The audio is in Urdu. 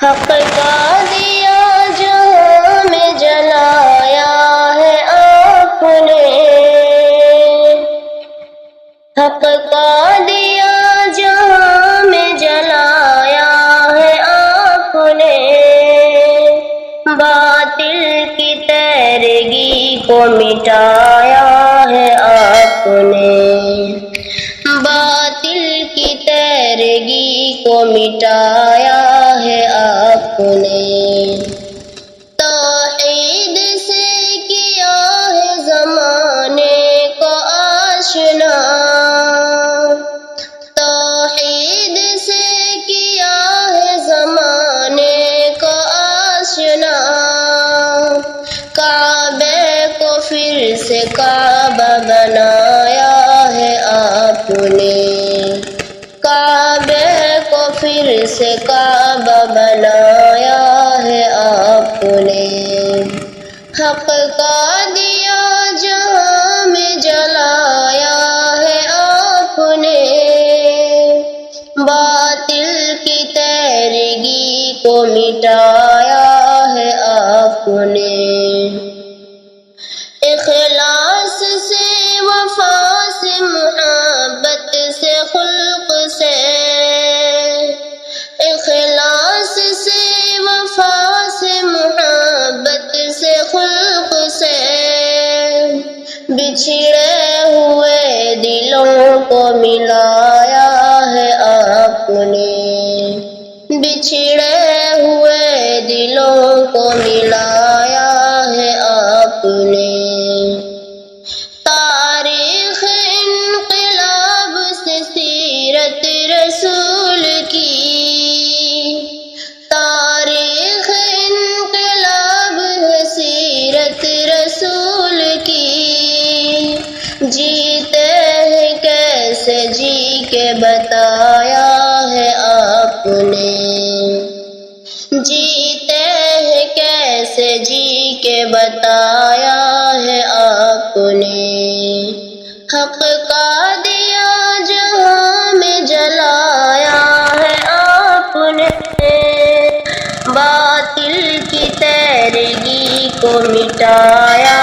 حق کا دیا جہاں میں جلایا ہے آپ نے، حق کا دیا جہاں میں جلایا ہے آپ نے، باطل کی تیرگی کو مٹایا ہے آپ نے، باطل کی تیرگی کو مٹایا ہے آپ نے، توحید سے کیا ہے زمانے کو آشنا، توحید سے کیا ہے زمانے کو آشنا، کعبے کو پھر سے کعبہ بنایا ہے آپ نے، کعبے کو پھر سے کعبہ بنایا ہے آپ نے، حق کا دیا جہاں میں جلایا ہے آپ نے، باطل کی تیرگی کو مٹایا ہے آپ نے، اخلاص سے وفا سے محبت سے خلق سے، اخلاص سے وفا سے محبت سے خلق سے، بچھڑے ہوئے دلوں کو ملایا ہے آپ نے، بچھڑے ہوئے دلوں کو ملایا ہے آپ نے، تاریخ انقلاب سے سیرت رسول کی، تاریخ انقلاب ہے سیرت رسول کی، جیتے ہیں کیسے جی کے بتایا ہے آپ نے، جیتے ہیں کیسے جی کے بتایا ہے آپ نے، حق کا دیا جہاں میں جلایا ہے آپ نے، باطل کی تیرگی کو مٹایا